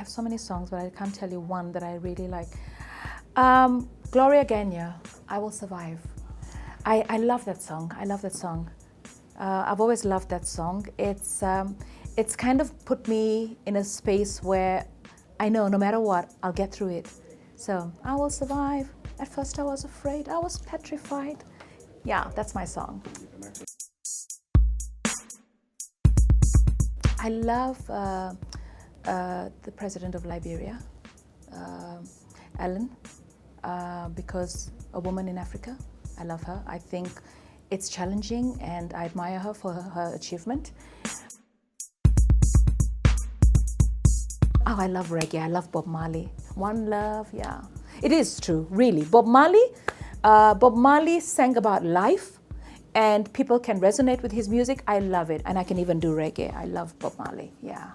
have so many songs, but I can't tell you one that I really like. Gloria Gaynor, I Will Survive. I love that song. I love that song. I've always loved that song. It's kind of put me in a space where I know no matter what, I'll get through it. So, I will survive. At first I was afraid, I was petrified. Yeah, that's my song. I love the president of Liberia, Ellen, because a woman in Africa. I love her. I think it's challenging and I admire her for her achievement. Oh, I love reggae. I love Bob Marley. One Love, yeah. It is true, really. Bob Marley sang about life and people can resonate with his music. I love it. And I can even do reggae. I love Bob Marley, yeah.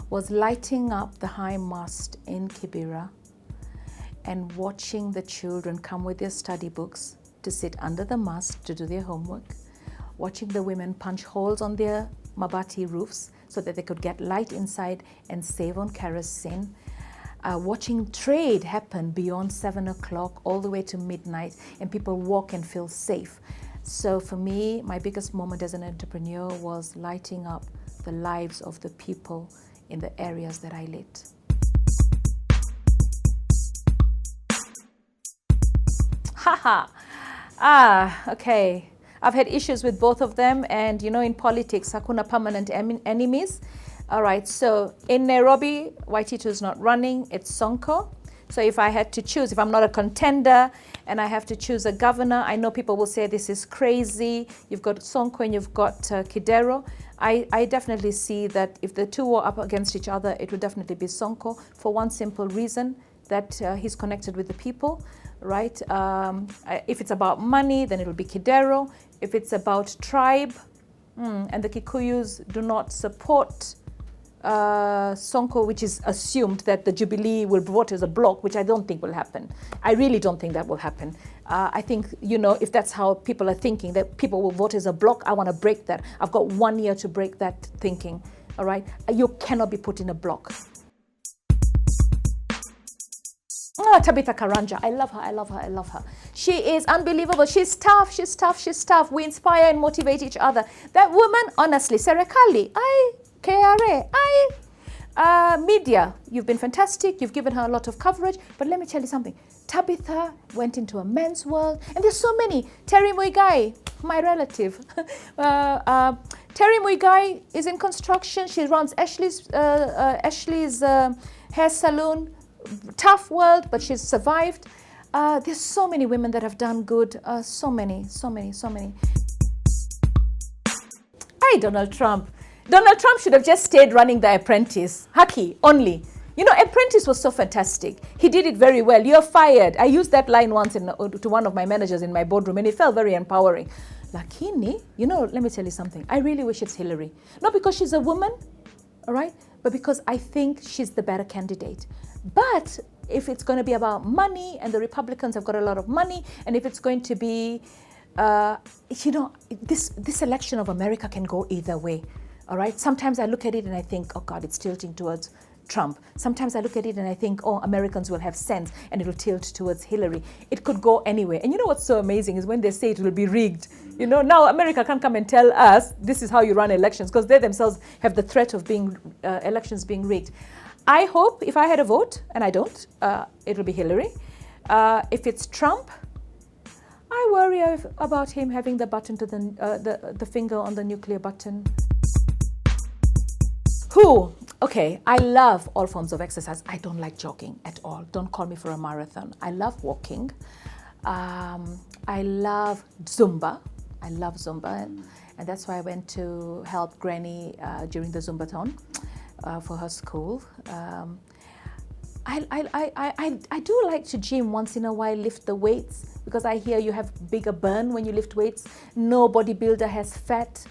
Was lighting up the high mast in Kibera and watching the children come with their study books to sit under the mast to do their homework, watching the women punch holes on their mabati roofs so that they could get light inside and save on kerosene, watching trade happen beyond 7 o'clock all the way to midnight and people walk and feel safe. So for me, my biggest moment as an entrepreneur was lighting up the lives of the people in the areas that I lit. Haha. Okay. I've had issues with both of them, and you know, in politics, hakuna permanent enemies. All right, so in Nairobi, Waititu is not running, it's Sonko. So if I had to choose, if I'm not a contender and I have to choose a governor, I know people will say this is crazy. You've got Sonko and you've got Kidero. I definitely see that if the two were up against each other, it would definitely be Sonko for one simple reason, that he's connected with the people, right? If it's about money, then it'll be Kidero. If it's about tribe, and the Kikuyus do not support Sonko, which is assumed that the Jubilee will vote as a bloc, which I don't think will happen. I really don't think that will happen. I think, you know, if that's how people are thinking, that people will vote as a bloc, I want to break that. I've got 1 year to break that thinking, all right? You cannot be put in a bloc. Oh, Tabitha Karanja, I love her, I love her, I love her. She is unbelievable. She's tough, she's tough, she's tough. We inspire and motivate each other. That woman, honestly, Serekali, KRA, media, you've been fantastic. You've given her a lot of coverage. But let me tell you something. Tabitha went into a men's world. And there's so many. Terry Muigai, my relative. Terry Muigai is in construction. She runs Ashley's hair salon. Tough world, but she's survived. There's so many women that have done good. So many. Hey, Donald Trump. Donald Trump should have just stayed running The Apprentice. Haki, only. You know, Apprentice was so fantastic. He did it very well. You're fired. I used that line once to one of my managers in my boardroom, and it felt very empowering. Lakini, you know, let me tell you something. I really wish it's Hillary. Not because she's a woman, all right, but because I think she's the better candidate. But if it's going to be about money, and the Republicans have got a lot of money, and if it's going to be, you know, this election of America can go either way. All right. Sometimes I look at it and I think, oh God, it's tilting towards Trump. Sometimes I look at it and I think, oh, Americans will have sense and it'll tilt towards Hillary. It could go anywhere. And you know what's so amazing is when they say it will be rigged. You know, now America can't come and tell us this is how you run elections, because they themselves have the threat of being elections being rigged. I hope if I had a vote, and I don't, it'll be Hillary. If it's Trump, I worry about him having the button to the finger on the nuclear button. Who? Okay, I love all forms of exercise. I don't like jogging at all. Don't call me for a marathon. I love walking. I love Zumba. I love Zumba. And that's why I went to help Granny during the Zumbathon for her school. I do like to gym once in a while, lift the weights, because I hear you have bigger burn when you lift weights. No bodybuilder has fat.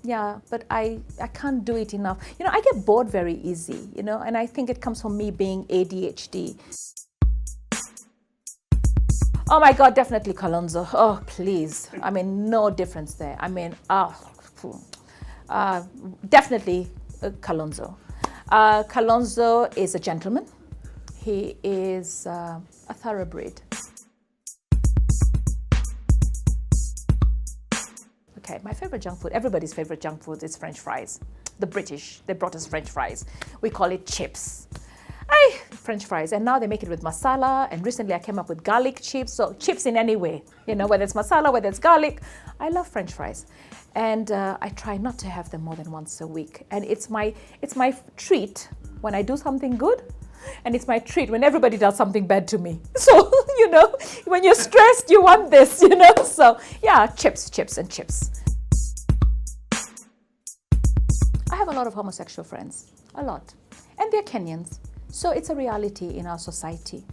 Yeah, but I can't do it enough. You know, I get bored very easy, you know, and I think it comes from me being ADHD. Oh my God, definitely Kalonzo. Oh, please. I mean, no difference there. I mean, definitely Kalonzo. Kalonzo is a gentleman. He is a thoroughbred. Okay, my favorite junk food, everybody's favorite junk food is French fries. The British, they brought us French fries. We call it chips. French fries, and now they make it with masala, and recently I came up with garlic chips. So chips in any way, you know, whether it's masala, whether it's garlic. I love French fries, and I try not to have them more than once a week. And it's my treat when I do something good, and it's my treat when everybody does something bad to me. So, you know, when you're stressed, you want this, you know. So yeah, chips, and chips. I have a lot of homosexual friends, a lot, and they're Kenyans. So it's a reality in our society.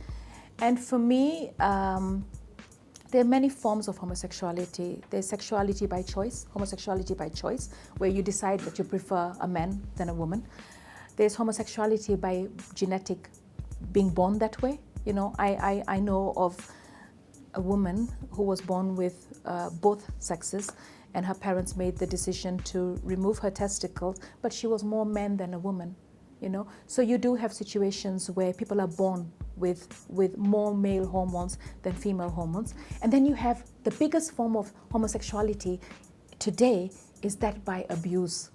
And for me, there are many forms of homosexuality. There's sexuality by choice, homosexuality by choice, where you decide that you prefer a man than a woman. There's homosexuality by genetic, being born that way. You know, I know of a woman who was born with both sexes, and her parents made the decision to remove her testicles, but she was more man than a woman. You know, so you do have situations where people are born with more male hormones than female hormones. And then you have the biggest form of homosexuality today is that by abuse,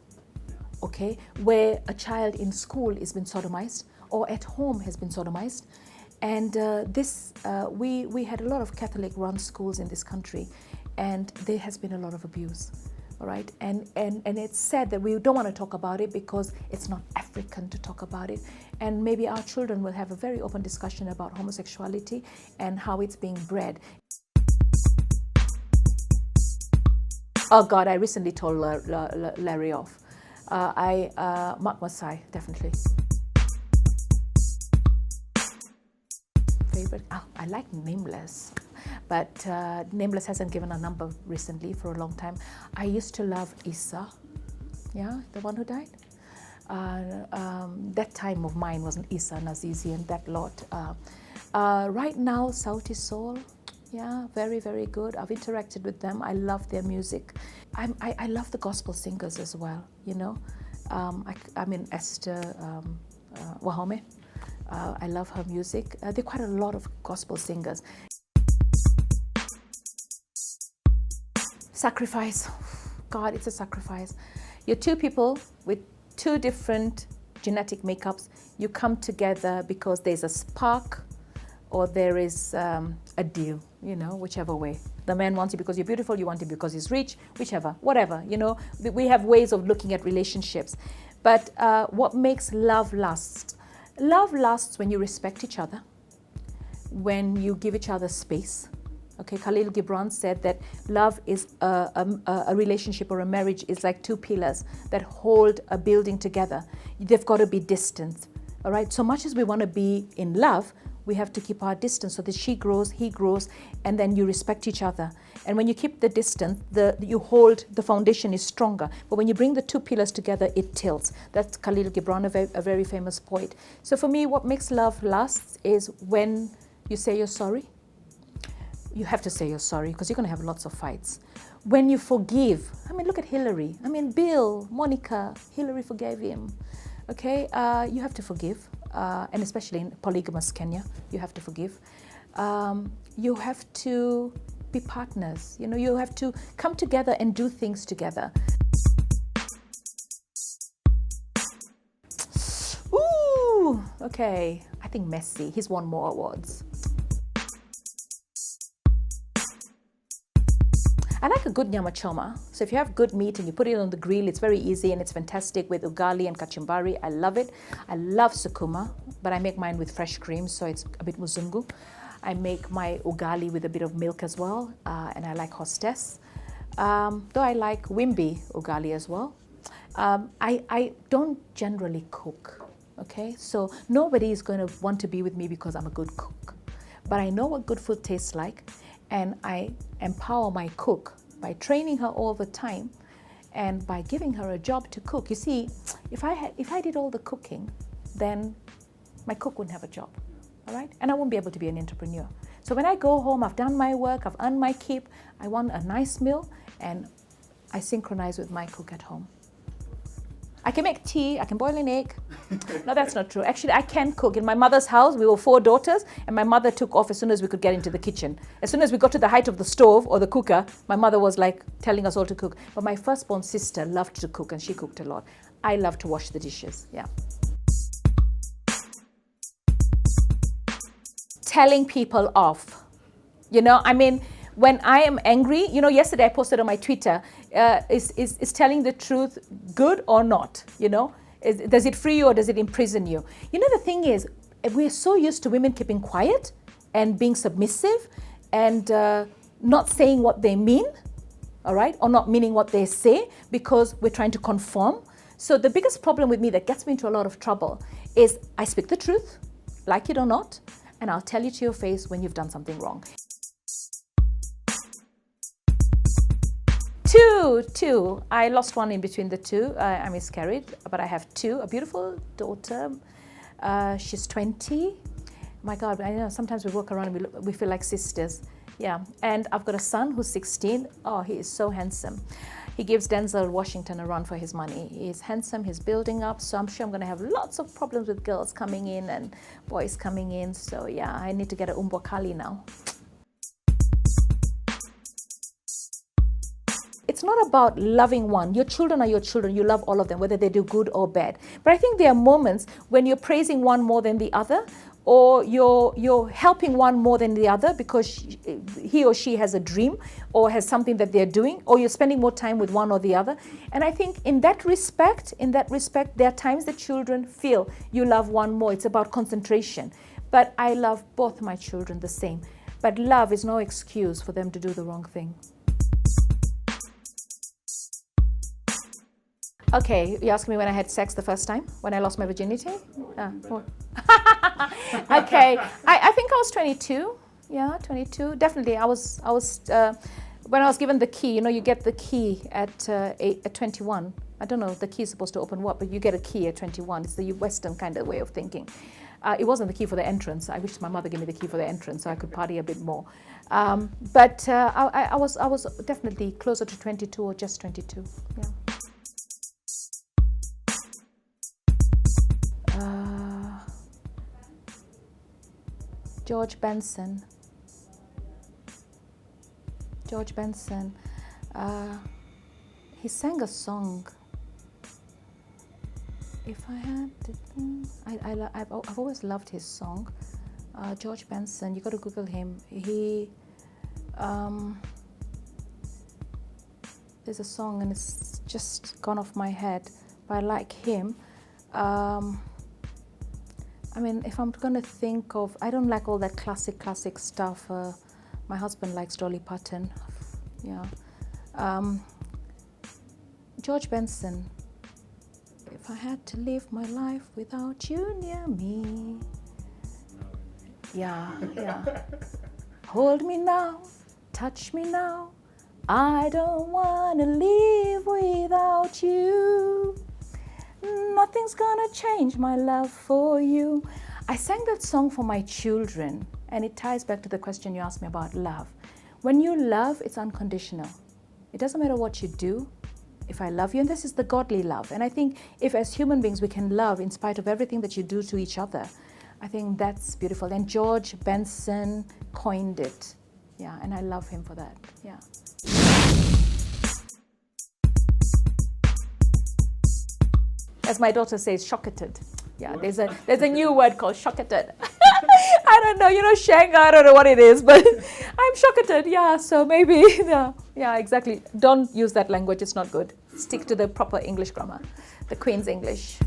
okay, where a child in school is being sodomized or at home has been sodomized. And we had a lot of Catholic-run schools in this country, and there has been a lot of abuse. All right, and it's sad that we don't want to talk about it because it's not African to talk about it. And maybe our children will have a very open discussion about homosexuality and how it's being bred. Oh God, I recently told Larry off. Mark Masai, definitely. Favorite? Oh, I like Nameless. But Nameless hasn't given a number recently for a long time. I used to love Issa, yeah, the one who died. That time of mine wasn't Issa, Nazizi, and that lot. Right now, Sauti Soul, yeah, very, very good. I've interacted with them. I love their music. I love the gospel singers as well, you know. I mean, Esther Wahome. I love her music. There are quite a lot of gospel singers. Sacrifice. God, it's a sacrifice. You're two people with two different genetic makeups. You come together because there's a spark or there is a deal, you know, whichever way. The man wants you because you're beautiful, you want him because he's rich, whichever, whatever, you know. We have ways of looking at relationships. But what makes love last? Love lasts when you respect each other, when you give each other space. Okay, Khalil Gibran said that love is a relationship or a marriage is like two pillars that hold a building together. They've got to be distant, all right? So much as we want to be in love, we have to keep our distance so that she grows, he grows, and then you respect each other. And when you keep the distance, you hold, the foundation is stronger. But when you bring the two pillars together, it tilts. That's Khalil Gibran, a very famous poet. So for me, what makes love last is when you say you're sorry. You have to say you're sorry because you're going to have lots of fights. When you forgive, I mean, look at Hillary. I mean, Bill, Monica, Hillary forgave him. Okay, you have to forgive, and especially in polygamous Kenya, you have to forgive. You have to be partners. You know, you have to come together and do things together. Ooh, okay. I think Messi. He's won more awards. I like a good nyama choma. So if you have good meat and you put it on the grill, it's very easy and it's fantastic with ugali and kachumbari. I love it. I love sukuma, but I make mine with fresh cream, so it's a bit muzungu. I make my ugali with a bit of milk as well, and I like hostess. Though I like wimbi ugali as well. I don't generally cook, okay? So nobody is going to want to be with me because I'm a good cook. But I know what good food tastes like, and I empower my cook by training her all the time and by giving her a job to cook. You see, if I did all the cooking, then my cook wouldn't have a job, all right? And I won't be able to be an entrepreneur. So when I go home, I've done my work, I've earned my keep, I want a nice meal, and I synchronize with my cook at home. I can make tea, I can boil an egg. No, that's not true. Actually, I can cook. In my mother's house, we were 4 daughters, and my mother took off as soon as we could get into the kitchen. As soon as we got to the height of the stove or the cooker, my mother was like telling us all to cook. But my firstborn sister loved to cook, and she cooked a lot. I love to wash the dishes, yeah. Telling people off. You know, I mean, when I am angry, you know, yesterday I posted on my Twitter, is telling the truth good or not? You know, does it free you or does it imprison you? You know, the thing is, we're so used to women keeping quiet and being submissive and not saying what they mean, all right, or not meaning what they say because we're trying to conform. So the biggest problem with me that gets me into a lot of trouble is I speak the truth, like it or not, and I'll tell you to your face when you've done something wrong. Two. I lost one in between the two. I miscarried, but I have 2. A beautiful daughter. She's 20. My God, I know sometimes we walk around and we feel like sisters. Yeah, and I've got a son who's 16. Oh, he is so handsome. He gives Denzel Washington a run for his money. He's handsome, he's building up, so I'm sure I'm going to have lots of problems with girls coming in and boys coming in. So yeah, I need to get a umbokali now. It's not about loving one. Your children are your children. You love all of them, whether they do good or bad. But I think there are moments when you're praising one more than the other, or you're helping one more than the other because he or she has a dream or has something that they're doing, or you're spending more time with one or the other. And I think in that respect, there are times that children feel you love one more. It's about concentration. But I love both my children the same. But love is no excuse for them to do the wrong thing. Okay, you asked me when I had sex the first time, when I lost my virginity? Okay, I think I was 22. Yeah, 22. Definitely, I was. When I was given the key, you know, you get the key at 21. I don't know, the key is supposed to open what, but you get a key at 21. It's the Western kind of way of thinking. It wasn't the key for the entrance. I wish my mother gave me the key for the entrance so I could party a bit more. But I was definitely closer to 22 or just 22. Yeah. George Benson. He sang a song. If I had to, I've always loved his song. George Benson. You got to Google him. There's a song and it's just gone off my head, but I like him. I mean, if I'm going to think of, I don't like all that classic stuff. My husband likes Dolly Parton. Yeah. George Benson. If I had to live my life without you near me. Yeah. Hold me now, touch me now. I don't want to live without you. Nothing's gonna change my love for you. I sang that song for my children, and it ties back to the question you asked me about love. When you love, it's unconditional. It doesn't matter what you do. If I love you, and this is the godly love. And I think if as human beings we can love in spite of everything that you do to each other, I think that's beautiful. And George Benson coined it. Yeah, and I love him for that. Yeah. As my daughter says, shocketed. Yeah, there's a new word called shocketed. I don't know, you know, Shanghai, I don't know what it is, but I'm shocketed. Yeah, so maybe, yeah, exactly. Don't use that language, it's not good. Stick to the proper English grammar, the Queen's English.